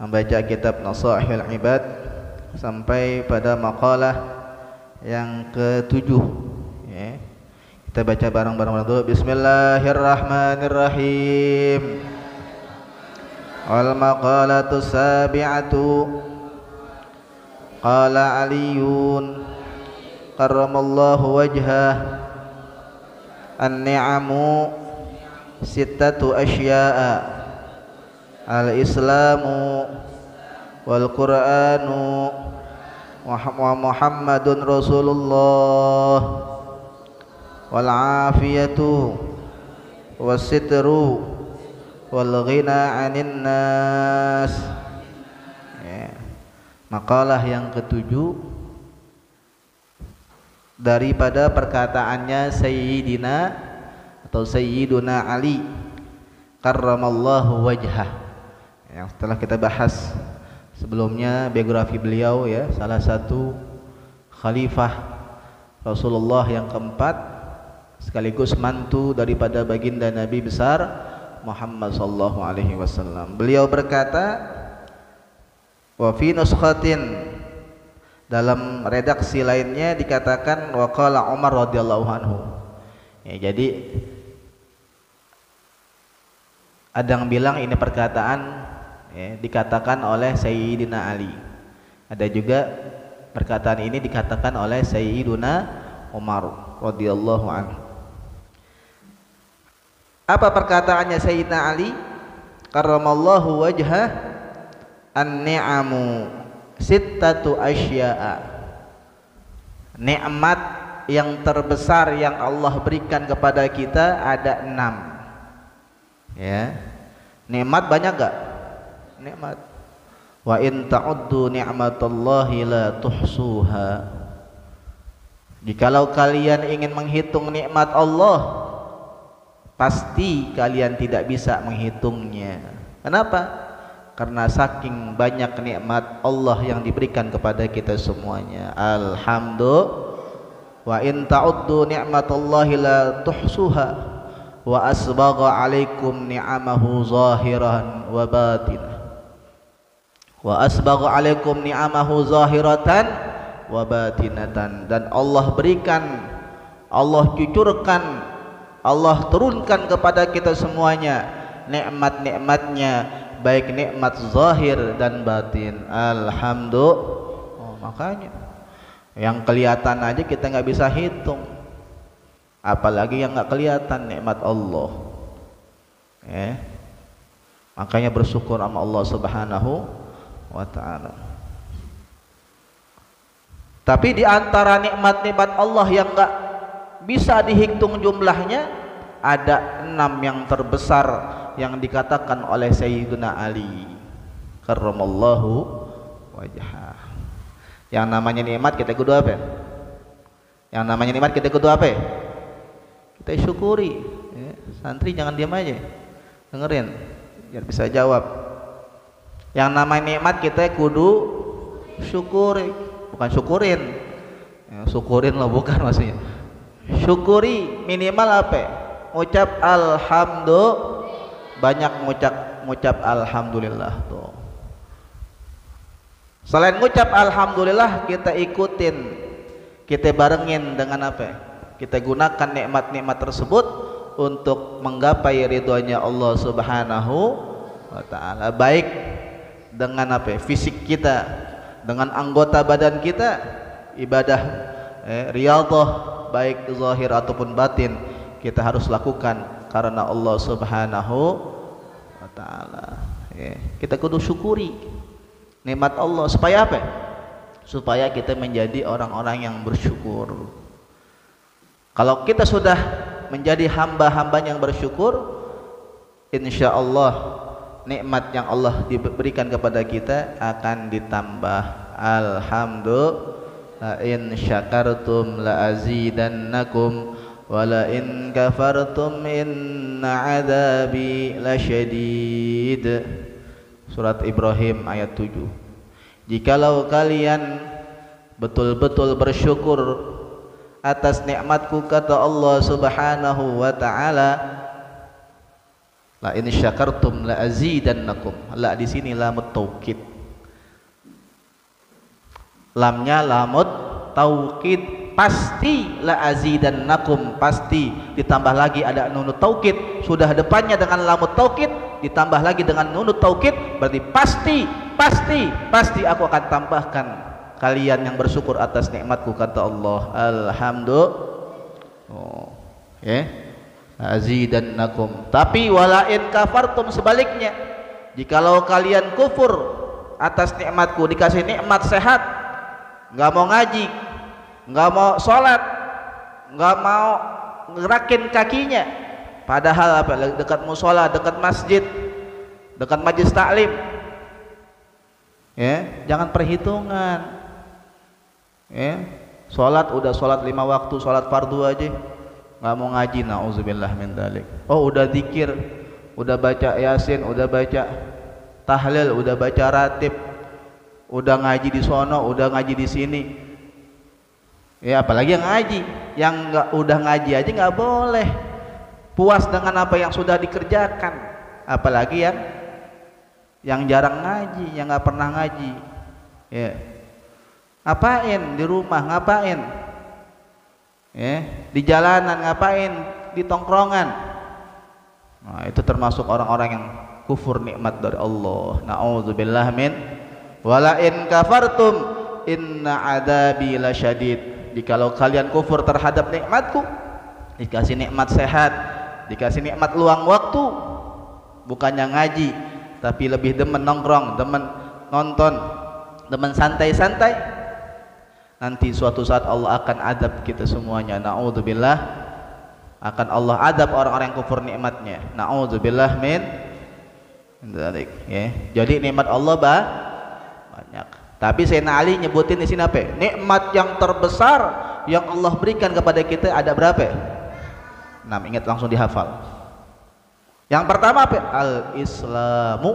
membaca kitab Nasaihul Ibad sampai pada maqalah yang ke-7 ya. Kita baca bareng-bareng dulu. Bismillahirrahmanirrahim. Wal maqalatu sabi'atu qala Aliyun karramallahu wajhah an-ni'amu sittatu asya'a al-islamu wal qur'anu wa Muhammadun Rasulullah wal afiyatu was sitru wal ghina 'anil nas ya. Makalah yang ke-7 daripada perkataannya Sayyidina atau Sayyiduna Ali karramallahu wajhah, yang setelah kita bahas sebelumnya biografi beliau ya, salah satu khalifah Rasulullah yang keempat sekaligus mantu daripada baginda Nabi besar Muhammad sallallahu alaihi wasallam. Beliau berkata, wa fi nuskhatin, dalam redaksi lainnya dikatakan wa qala Umar radhiyallahu anhu. Ya, jadi ada yang bilang ini perkataan ya, dikatakan oleh Sayyidina Ali. Ada juga perkataan ini dikatakan oleh Sayyiduna Umar radhiyallahu anhu. Apa perkataannya Sayyidina Ali? Karramallahu wajhah an-ni'amu sittatu asya'a. Nikmat yang terbesar yang Allah berikan kepada kita ada 6. Ya. Nikmat banyak enggak? Nikmat. Wa in ta'uddu ni'matallahi la tuhsuha. Jikalau kalian ingin menghitung nikmat Allah, pasti kalian tidak bisa menghitungnya. Kenapa? Karena saking banyak nikmat Allah yang diberikan kepada kita semuanya. Alhamdulillah. Wa in ta'uddu ni'matallahi la tuhsuha wa asbagha 'alaikum ni'amahu zahiran wa batinah. Wa asbagha 'alaikum ni'amahu zahiratan wa batinatan. Dan Allah berikan, Allah cucurkan, Allah turunkan kepada kita semuanya nikmat-nikmatnya, baik nikmat zahir dan batin. Alhamdulillah. Oh, makanya yang kelihatan aja kita nggak bisa hitung, apalagi yang nggak kelihatan nikmat Allah. Makanya bersyukur sama Allah Subhanahu wa ta'ala. Tapi di antara nikmat-nikmat Allah yang nggak bisa dihitung jumlahnya, ada 6 yang terbesar yang dikatakan oleh Sayyidina Ali karramallahu wajhah. Yang namanya nikmat kita kudu apa? Yang namanya nikmat kita kudu apa? Kita syukuri ya. Santri jangan diam aja, dengerin biar bisa jawab. Yang namanya nikmat kita kudu syukuri, bukan syukurin ya, syukurin lo bukan maksudnya. Syukuri, minimal apa? Ucap alhamdulillah, banyak ngucap alhamdulillah tuh. Selain ngucap alhamdulillah, kita ikutin, kita barengin dengan apa? Kita gunakan nikmat-nikmat tersebut untuk menggapai ridhonya Allah Subhanahu wa ta'ala, baik dengan apa? Fisik kita, dengan anggota badan kita, ibadah riyadhah baik zahir ataupun batin kita harus lakukan karena Allah Subhanahu wa ta'ala ya. Kita kudu syukuri nikmat Allah supaya apa? Supaya kita menjadi orang-orang yang bersyukur. Kalau kita sudah menjadi hamba-hamba yang bersyukur, insya Allah nikmat yang Allah diberikan kepada kita akan ditambah. Alhamdulillah. La in syakartum la azidannakum wa la in kafartum inna adabi lasyadid. Surat Ibrahim ayat 7. Jikalau kalian betul-betul bersyukur atas nikmatku, kata Allah Subhanahu wa ta'ala, La in syakartum la azidannakum. La di sini lamut taukid. Lamnya lamut taukid, pasti la azidannakum, pasti ditambah lagi ada nunut taukid, sudah depannya dengan lamut taukid ditambah lagi dengan nunut taukid, berarti pasti aku akan tambahkan kalian yang bersyukur atas nikmatku, kata Allah. Alhamdulillah. Oh, ya. Azidannakum. Tapi walain kafartum, sebaliknya, jikalau kalian kufur atas nikmatku, dikasih nikmat sehat, nggak mau ngaji, nggak mau sholat, nggak mau ngerakin kakinya, padahal apa, dekat musola, dekat masjid, dekat majlis taklim, ya, jangan perhitungan, ya, sholat udah sholat 5 waktu, sholat fardu aja nggak mau ngaji, na'udzubillah min dzalik. Oh, udah zikir, udah baca yasin, udah baca tahlil, udah baca ratib, udah ngaji di sono, udah ngaji di sini, ya, apalagi yang ngaji, yang udah ngaji aja nggak boleh puas dengan apa yang sudah dikerjakan, apalagi yang jarang ngaji, yang nggak pernah ngaji, ya, ngapain di rumah, ngapain, ya, di jalanan, ngapain di tongkrongan. Nah, itu termasuk orang-orang yang kufur nikmat dari Allah. Na'udzubillah min. Wala in kafartum inna adabi lasyadid. Jikalau kalian kufur terhadap nikmatku, dikasih nikmat sehat, dikasih nikmat luang waktu, bukannya ngaji, tapi lebih demen nongkrong, demen nonton, demen santai-santai, nanti suatu saat Allah akan adab kita semuanya. Na'udzubillah, akan Allah adab orang-orang yang kufur nikmatnya. Na'udzubillah min dzalik, ya. Jadi nikmat Allah banyak. Tapi Sayyidina Ali nyebutin di sini apa? Nikmat yang terbesar yang Allah berikan kepada kita ada berapa? 6, ingat langsung dihafal. Yang pertama apa? Al-Islamu.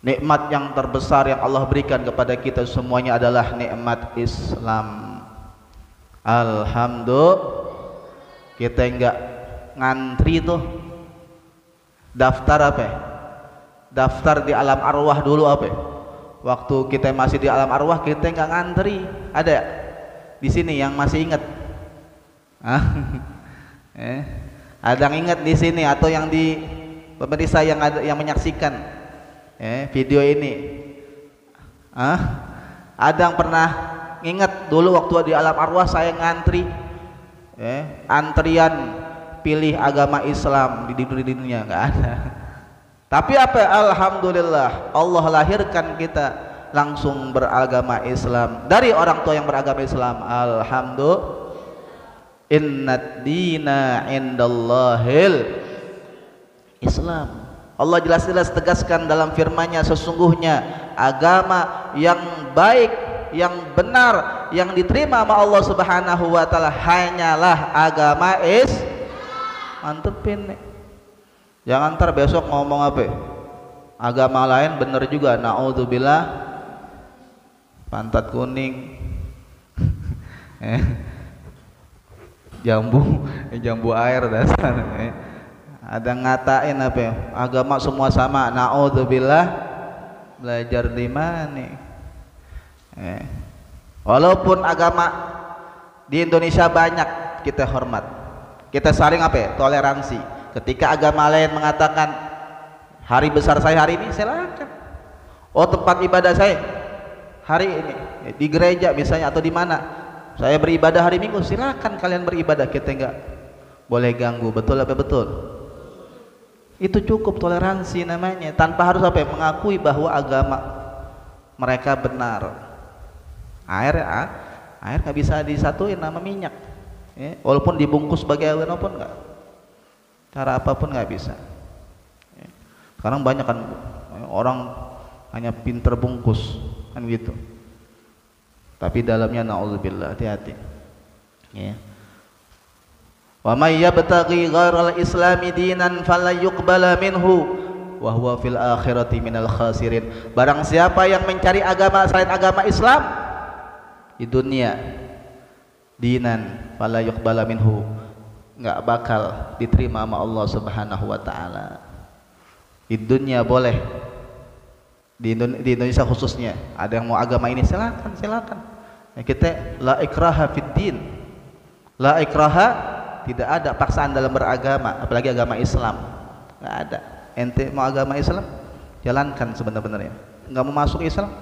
Nikmat yang terbesar yang Allah berikan kepada kita semuanya adalah nikmat Islam. Alhamdulillah, kita enggak ngantri tuh daftar apa? Daftar di alam arwah dulu apa? Waktu kita masih di alam arwah kita enggak ngantri. Ada di sini yang masih ingat? Ada yang ingat di sini atau yang di pemirsa yang ada yang menyaksikan video ini? Ada yang pernah ingat dulu waktu di alam arwah saya ngantri, antrian pilih agama Islam di dunia? Nggak ada. Tapi apa? Alhamdulillah, Allah lahirkan kita langsung beragama Islam dari orang tua yang beragama Islam. Alhamdulillah. Innad dina indallahil Islam. Allah jelas-jelas tegaskan dalam firman-Nya, sesungguhnya agama yang baik, yang benar, yang diterima sama Allah Subhanahu wa taala hanyalah agama Islam. Mantepin nih. Jangan ntar besok ngomong apa? Agama lain bener juga, naudzubillah, pantat kuning. Jambu air dasar. Ada ngatain apa ya? Agama semua sama, naudzubillah, belajar di mana? Walaupun agama di Indonesia banyak, kita hormat, kita saling apa ya? Toleransi. Ketika agama lain mengatakan hari besar saya hari ini, silakan. Oh, tempat ibadah saya hari ini di gereja misalnya atau di mana saya beribadah hari Minggu, silakan kalian beribadah, kita enggak boleh ganggu. Betul apa betul? Itu cukup toleransi namanya, tanpa harus apa ya? Mengakui bahwa agama mereka benar. Air nggak bisa disatuin nama minyak, ya. Walaupun dibungkus sebagai air pun nggak, cara apapun nggak bisa, ya. Sekarang banyak kan orang hanya pinter bungkus kan gitu, tapi dalamnya naudzubillah, hati-hati, ya. Wa may yabtaghi ghairal islami dinan fala yuqbala minhu wa huwa fil akhirati minal khasirin. Barang siapa yang mencari agama selain agama Islam di dunia, dinan fala yuqbala minhu, nggak bakal diterima sama Allah Subhanahu wa taala. Di dunia boleh, di Indonesia khususnya, ada yang mau agama ini silakan. Ya, kita la ikraha fid din. La ikraha, tidak ada paksaan dalam beragama, apalagi agama Islam. Nggak ada. Ente mau agama Islam, jalankan sebenar-benarnya. Nggak mau masuk Islam,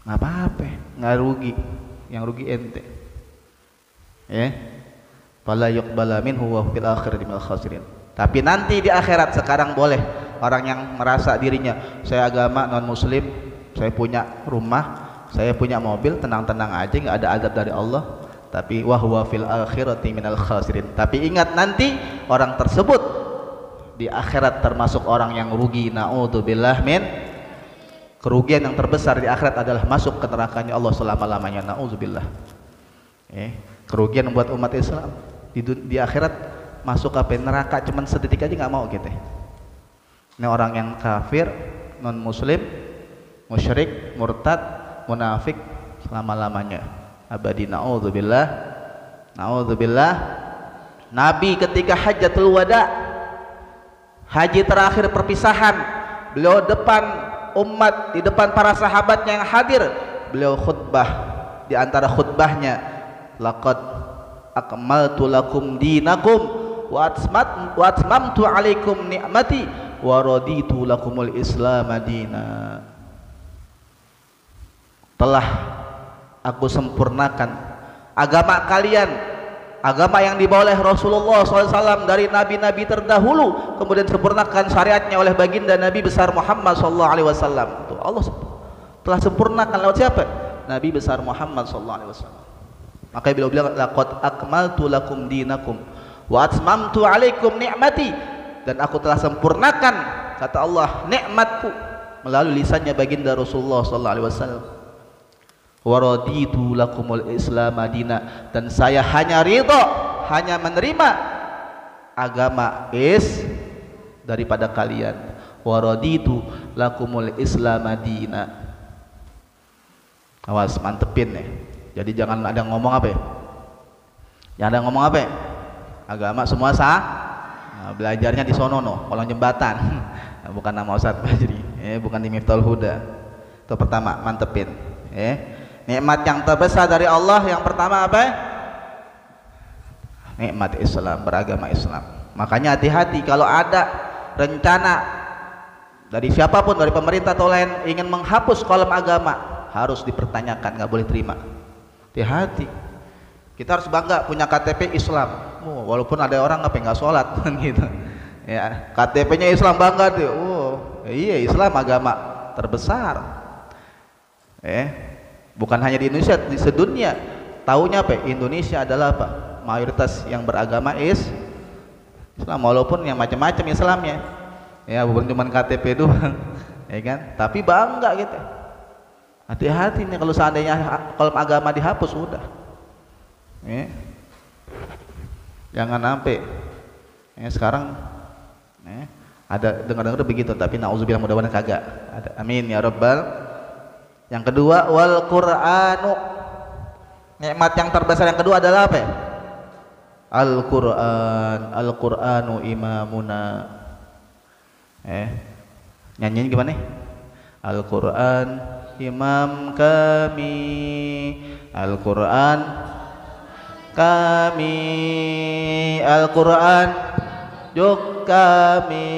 nggak apa-apa, nggak rugi. Yang rugi ente. Ya. Fala yuqbala minhu wa fil akhirati minal khasirin. Tapi nanti di akhirat, sekarang boleh orang yang merasa dirinya saya agama non muslim, saya punya rumah, saya punya mobil, tenang-tenang aja, nggak ada azab dari Allah. Tapi wa huwa fil akhirati minal khasirin. Tapi ingat, nanti orang tersebut di akhirat termasuk orang yang rugi. Naudzubillah min. Kerugian yang terbesar di akhirat adalah masuk ke nerakanya Allah selama-lamanya. Naudzubillah. Kerugian buat umat Islam di akhirat, masuk ke neraka cuman sedetik aja nggak mau gitu. Ini orang yang kafir, non muslim, musyrik, murtad, munafik selama-lamanya, abadi. Naudzubillah. Naudzubillah. Nabi ketika hajatul wada, haji terakhir perpisahan, beliau depan umat, di depan para sahabatnya yang hadir, beliau khutbah. Di antara khutbahnya, laqad akmaltu lakum dinakum wa atmamtu alaikum ni'mati wa raditu lakumul islam madina. Telah aku sempurnakan agama kalian, agama yang dibawa oleh Rasulullah SAW dari nabi-nabi terdahulu, kemudian sempurnakan syariatnya oleh baginda Nabi besar Muhammad SAW. Tuh, Allah telah sempurnakan lewat siapa? Nabi besar Muhammad SAW. Maka beliau bilang laqad akmaltu lakum dinakum wa atmamtu alaikum ni'mati, dan aku telah sempurnakan, kata Allah, nikmatku melalui lisannya baginda Rasulullah SAW. Wa raditu lakumul islam madina, dan saya hanya ridha, hanya menerima agama daripada kalian. Wa raditu lakumul islam madina. Awas, mantepin nih. Jadi jangan ada ngomong apa ya? Jangan ada ngomong apa ya? Agama semua sah. Nah, belajarnya di sono no, kolong jembatan. Bukan nama Ustaz Fajri, bukan di Miftahul Huda. Itu pertama, mantepin. Nikmat yang terbesar dari Allah yang pertama apa? Nikmat Islam, beragama Islam. Makanya hati-hati kalau ada rencana dari siapapun, dari pemerintah atau lain, ingin menghapus kolom agama, harus dipertanyakan, nggak boleh terima. Hati-hati. Kita harus bangga punya KTP Islam. Walaupun ada orang nggak sholat gitu. Ya, KTP-nya Islam, bangga tuh. Iya, Islam agama terbesar. Bukan hanya di Indonesia, di sedunia. Taunya apa? Indonesia adalah apa? Mayoritas yang beragama Islam, walaupun yang macam-macam Islamnya. Ya, bukan cuma KTP doang. Ya kan? Tapi bangga gitu. Hati-hati nih kalau seandainya kolom agama dihapus, udah. Jangan sampai. Sekarang ada dengar-dengar begitu, tapi nauzubillah, mudah-mudahan kagak ada. Amin ya rabbal. Yang kedua, wal Qur'anu. Nikmat yang terbesar yang kedua adalah apa? Al-Qur'an. Al-Qur'anu imamuna. Nyanyiin gimana? Al-Qur'an imam kami, Al-Quran kami, Al-Quran juk kami,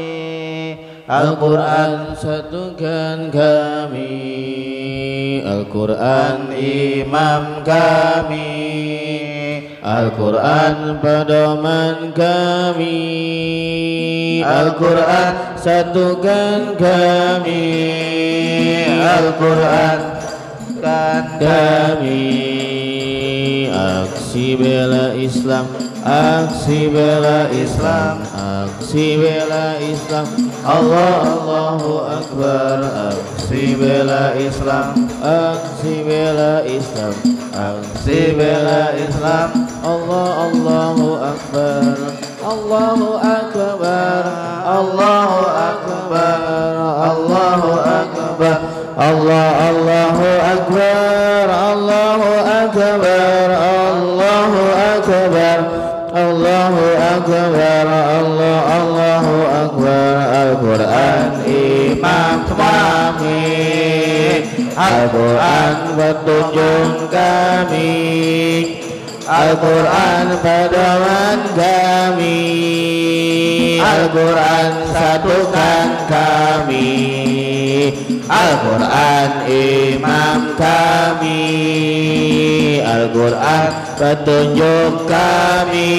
Al-Quran satukan kami, Al-Quran imam kami, Al-Quran pedoman kami, Al-Quran satukan kami, Al-Quran kan kami. Aksi bela Islam, aksi bela Islam, aksi bela Islam, Allahu Akbar. Aksi bela Islam, aksi bela Islam, aksi bela Islam, Allahu Akbar. Allahu Akbar, Allahu Akbar, Allahu Akbar, Allahu Akbar, Allahu Akbar, Allahu Akbar. imam kami, Al-Quran petunjuk kami, Al-Quran pedoman kami, Al-Quran satukan kami, Al-Quran imam kami, Al-Quran petunjuk kami,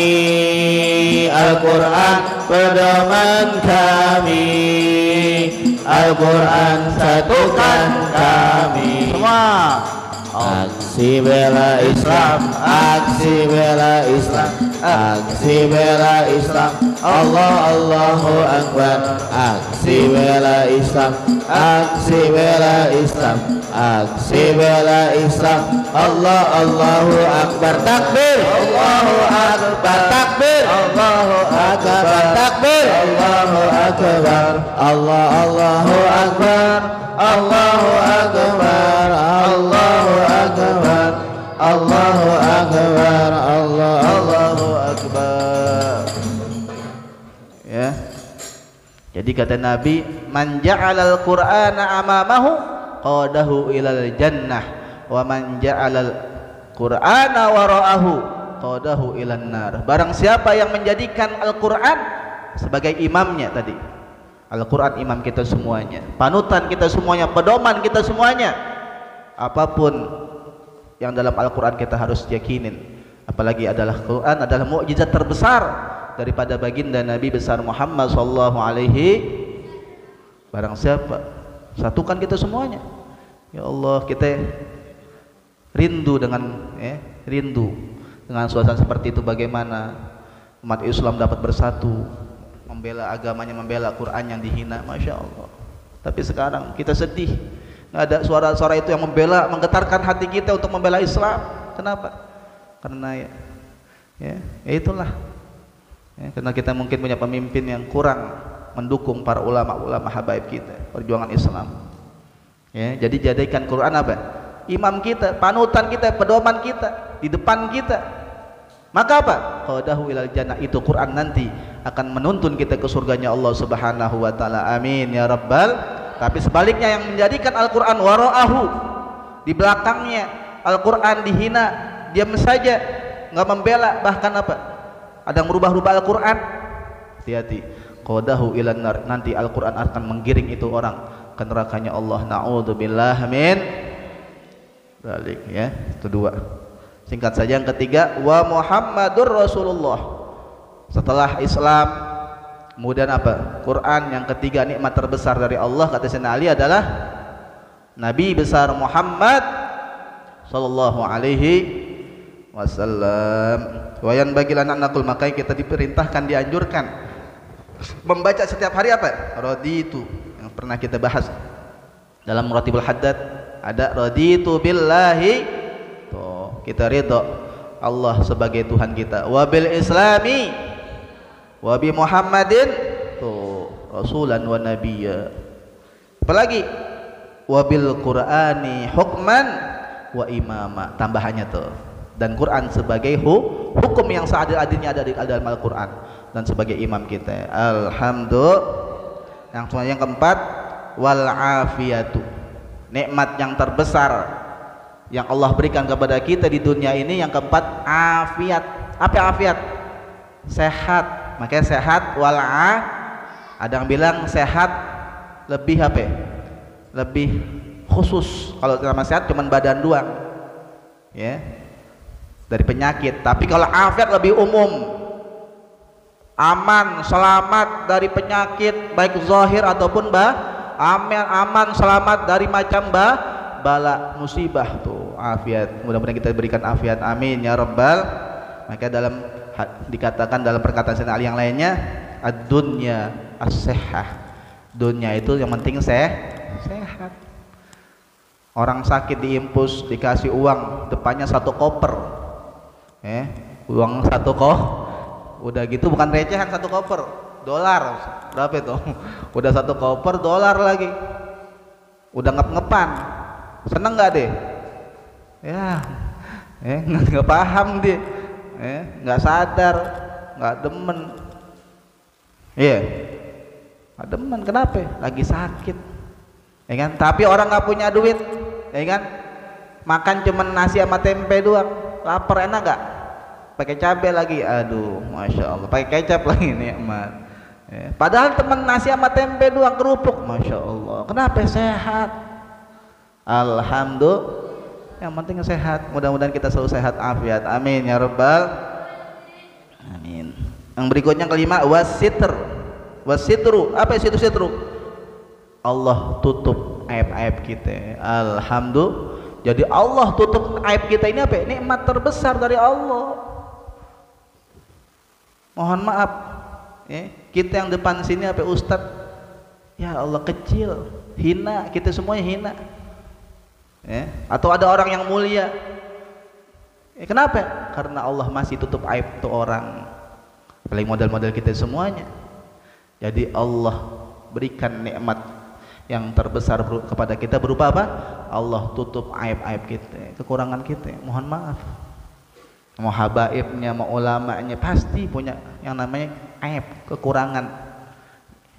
Al-Quran pedoman kami, Al-Quran satukan kami. Semua aksi bela Islam, aksi bela Islam, aksi bela Islam, Allah Allahu Akbar, aksi bela Islam, aksi bela Islam, aksi bela Islam, Allah Allahu Akbar, takbir, Allahu Akbar, takbir, Allahu Akbar, takbir, Allahu Akbar, Allah Allahu Akbar, Allahu Akbar, Allahu Akbar, Allahu Akbar, Allahu Akbar. Ya. Jadi kata Nabi, man ja'alal Qur'ana amamahu qadahu ilal jannah wa man ja'alal Qur'ana wara'ahu qadahu ilan nar. Barang siapa yang menjadikan Al-Qur'an sebagai imamnya tadi. Al-Quran imam kita semuanya, panutan kita semuanya, pedoman kita semuanya. Apapun yang dalam Al-Quran kita harus yakinin. Apalagi adalah Quran adalah mukjizat terbesar daripada baginda Nabi besar Muhammad sallallahu alaihi. Barang siapa satukan kita semuanya. Ya Allah, kita rindu dengan rindu dengan suasana seperti itu. Bagaimana umat Islam dapat bersatu, membela agamanya, membela Quran yang dihina, Masya Allah. Tapi sekarang kita sedih, nggak ada suara-suara itu yang membela, menggetarkan hati kita untuk membela Islam. Kenapa? Karena itulah karena kita mungkin punya pemimpin yang kurang mendukung para ulama-ulama habaib kita, perjuangan Islam. Jadi jadikan Quran apa? Imam kita, panutan kita, pedoman kita, di depan kita. Maka apa? Qadahu ilal jannah, itu Quran nanti akan menuntun kita ke surganya Allah Subhanahu wa taala. Amin ya rabbal. Tapi sebaliknya yang menjadikan Al-Qur'an wara'ahu, di belakangnya Al-Qur'an dihina, diam saja, enggak membela, bahkan apa? Ada yang merubah-rubah Al-Qur'an. Hati-hati. Qadahu ilan nar, nanti Al-Qur'an akan menggiring itu orang ke nerakanya Allah. Na'udzubillah min dzalik, ya. Itu dua. Singkat saja yang ketiga, wa Muhammadur Rasulullah. Setelah Islam, kemudian apa? Quran. Yang ketiga, nikmat terbesar dari Allah kata Sayyidina Ali adalah Nabi besar Muhammad sallallahu alaihi wasallam. Wa yanbaghi lana an naqul, maka kita diperintahkan, dianjurkan membaca setiap hari apa? Raditu, yang pernah kita bahas dalam Muratibul Haddad, ada raditu billahi, tuh kita ridho Allah sebagai Tuhan kita, wa bil islami wa bi Muhammadin, tuh rasulan wa nabiyya. Apalagi wa bil Qur'ani hukman wa imama, tambahannya tuh, dan Quran sebagai hukum yang seadil-adilnya ada di dalam Al-Quran, dan sebagai imam kita. Alhamdulillah. Yang keempat, wal afiyatu, nikmat yang terbesar yang Allah berikan kepada kita di dunia ini. Yang keempat, afiat. Apa afiat? Sehat. Makanya sehat ada yang bilang sehat lebih apa? Lebih khusus. Kalau nama sehat cuma badan doang, ya, dari penyakit. Tapi kalau afiat lebih umum, aman, selamat dari penyakit baik zahir ataupun aman, selamat dari macam bala musibah, tuh afiat. Mudah-mudahan kita berikan afiat, amin ya rabbal. Maka dikatakan dalam perkataan Sayyidina Ali yang lainnya, ad-dunya as-sihhah, dunia itu yang penting sehat. Orang sakit diimpus, dikasih uang, depannya 1 koper, uang 1 udah gitu bukan recehan, 1 koper dolar, berapa itu? Udah 1 koper dolar lagi, udah ngep-ngepan, seneng nggak deh? Ya, nggak paham dia, nggak sadar, nggak demen, nggak demen. Kenapa? Lagi sakit. ya kan? Tapi orang nggak punya duit, ya kan? Makan cuman nasi sama tempe doang, lapar enak gak? Pakai cabai lagi, aduh, masya Allah, pakai kecap lagi nikmat. Ya. Padahal temen nasi sama tempe doang, kerupuk, masya Allah. Kenapa? Sehat. Alhamdulillah. Yang penting sehat. Mudah-mudahan kita selalu sehat afiat. Amin ya rabbal. Amin. Yang berikutnya kelima, wasitr. Wasitru. Apa itu sitru? Allah tutup aib-aib kita. Alhamdulillah. Jadi Allah tutup aib kita ini apa? Nikmat terbesar dari Allah. Mohon maaf, ya, kita yang depan sini apa Ustadz? Ya Allah kecil, hina, kita semuanya hina. Ya. Atau ada orang yang mulia. Kenapa? Karena Allah masih tutup aib tuh orang. Apalagi model-model kita semuanya. Jadi Allah berikan nikmat yang terbesar kepada kita berupa apa? Allah tutup aib-aib kita, kekurangan kita. Mohon maaf. Mau habaibnya, mau ulamanya pasti punya yang namanya aib, kekurangan.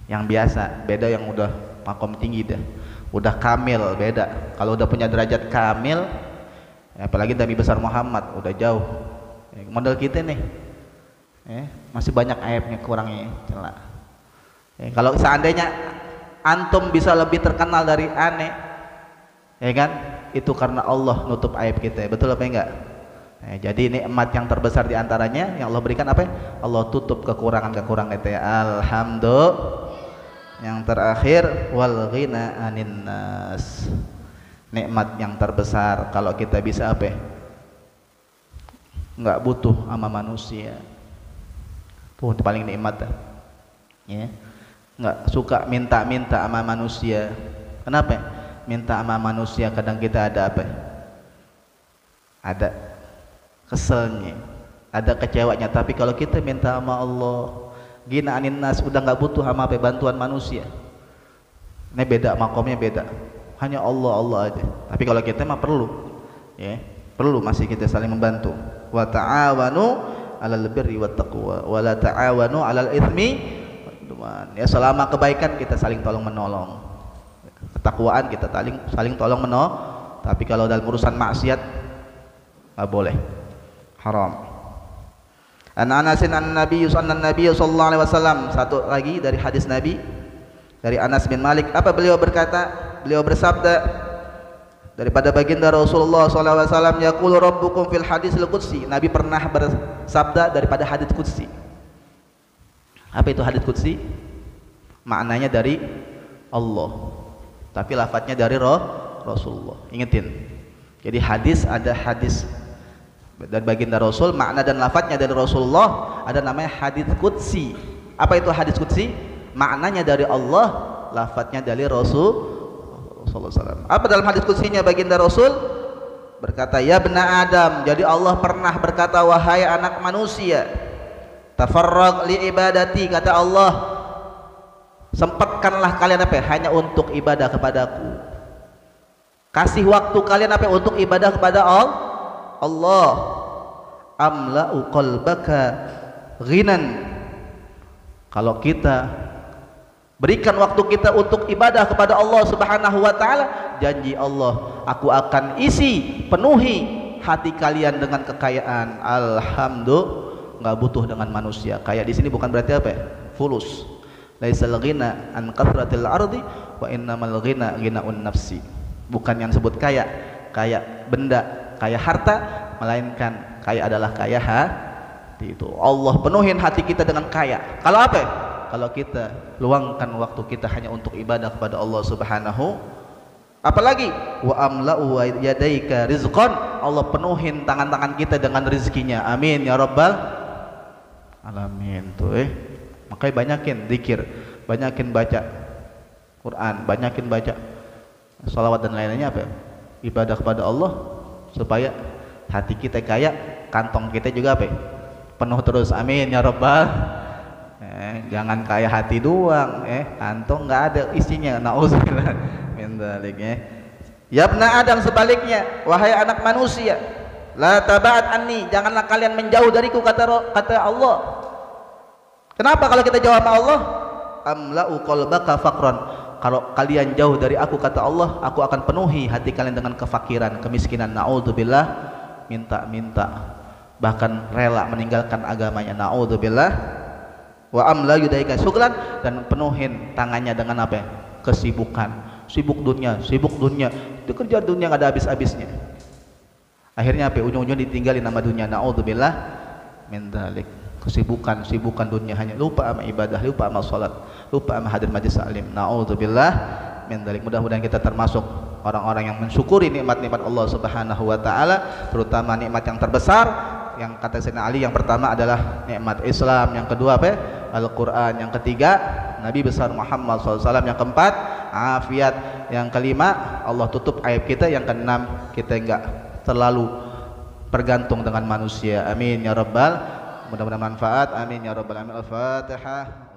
Yang biasa, beda yang udah makom tinggi dah. Udah kamil beda. Kalau udah punya derajat kamil, apalagi Nabi besar Muhammad, udah jauh. Model kita nih, masih banyak aibnya, kurangnya, celah. Kalau seandainya antum bisa lebih terkenal dari aneh, ya kan? Itu karena Allah nutup aib kita, betul apa enggak? Jadi nikmat yang terbesar diantaranya yang Allah berikan apa? Allah tutup kekurangan-kekurangan kita. Alhamdulillah. Yang terakhir, wal ghina anin nas. Nikmat yang terbesar kalau kita bisa apa? Enggak butuh sama manusia. Tuh paling nikmat dah. Ya. Enggak suka minta-minta sama manusia. Kenapa? Minta sama manusia kadang kita ada apa? Ada keselnya, ada kecewanya. Tapi kalau kita minta sama Allah, gina anin nas, udah nggak butuh sama apa bantuan manusia. Ini beda, makomnya beda. Hanya Allah aja. Tapi kalau kita mah perlu, ya, perlu masih kita saling membantu. Wa ta'awanu 'alal birri wat taqwa wa la ta'awanu 'alal itsmi wal 'udwan. Ya, selama kebaikan kita saling tolong menolong. Ketakwaan kita saling tolong menolong. Tapi kalau dalam urusan maksiat nggak boleh. Haram. An Anasin an-Nabi sallallahu alaihi wasallam. Satu lagi dari hadis Nabi dari Anas bin Malik. Apa beliau berkata? Beliau bersabda daripada baginda Rasulullah sallallahu alaihi wasallam, yaqulu rabbukum fil hadisil qudsi. Nabi pernah bersabda daripada hadis qudsi. Apa itu hadis qudsi? Maknanya dari Allah, tapi lafadznya dari Rasulullah. Ingetin. Jadi hadis ada hadis dari baginda Rasul, makna dan lafadznya dari Rasulullah, ada namanya hadis qudsi. Apa itu hadis qudsi? Maknanya dari Allah, lafadznya dari Rasulullah SAW. Apa dalam hadis qudsinya baginda Rasul? Berkata, ya bena Adam. Jadi Allah pernah berkata, wahai anak manusia, tafarrag li ibadati. Kata Allah, sempatkanlah kalian apa? Hanya untuk ibadah kepadaku. Kasih waktu kalian apa? Untuk ibadah kepada Allah. Amla'u qalbaka ghinan. Kalau kita berikan waktu kita untuk ibadah kepada Allah Subhanahu wa taala, janji Allah, aku akan isi, penuhi hati kalian dengan kekayaan. Alhamdulillah, enggak butuh dengan manusia. Kaya di sini bukan berarti apa? Fulus. Laisal ghina an kathratil ardi wa innamal ghina ghinaun nafsi. Bukan yang sebut kaya benda, kaya harta, melainkan kaya adalah kaya hati. Itu Allah penuhin hati kita dengan kaya. Kalau apa? Kalau kita luangkan waktu kita hanya untuk ibadah kepada Allah Subhanahu. Apalagi wa amla'u yadaika rizqan, Allah penuhin tangan-tangan kita dengan rezekinya. Amin ya rabbal alamin. Tuh makanya banyakin zikir, banyakin baca Quran, banyakin baca salawat dan lain-lainnya apa? Ibadah kepada Allah supaya hati kita kaya, kantong kita juga apa? Penuh terus. Amin ya rabbal. Jangan kaya hati doang, kantong nggak ada isinya. Nauzubillah min dzalik. Ya bna Adam, sebaliknya wahai anak manusia, la taba'at anni, janganlah kalian menjauh dariku, kata Allah. Kenapa kalau kita jauh sama Allah? Amla'u qalbaka faqran, kalau kalian jauh dari aku, kata Allah, aku akan penuhi hati kalian dengan kefakiran, kemiskinan. Naudzubillah, minta-minta, bahkan rela meninggalkan agamanya. Naudzubillah. Wa amla yudaika syuglan, dan penuhin tangannya dengan apa ya? Kesibukan, sibuk dunia, itu kerja dunia nggak ada habis-habisnya. Akhirnya apa? Ujung-ujungnya ditinggalin nama dunia. Naudzubillah min dzalik. Kesibukan dunia, hanya lupa sama ibadah, lupa sama salat, lupa sama hadir majlis taklim. Naudzubillah min dzalik. Mudah-mudahan kita termasuk orang-orang yang mensyukuri nikmat-nikmat Allah Subhanahu wa taala, terutama nikmat yang terbesar yang kata Sayyidina Ali, yang pertama adalah nikmat Islam, yang kedua apa? Al-Qur'an, yang ketiga Nabi besar Muhammad SAW, yang keempat afiat, yang kelima Allah tutup aib kita, yang keenam kita enggak terlalu bergantung dengan manusia. Amin ya rabbal, mudah-mudahan manfaat. Amin ya rabbal alamin. Al-Fatihah.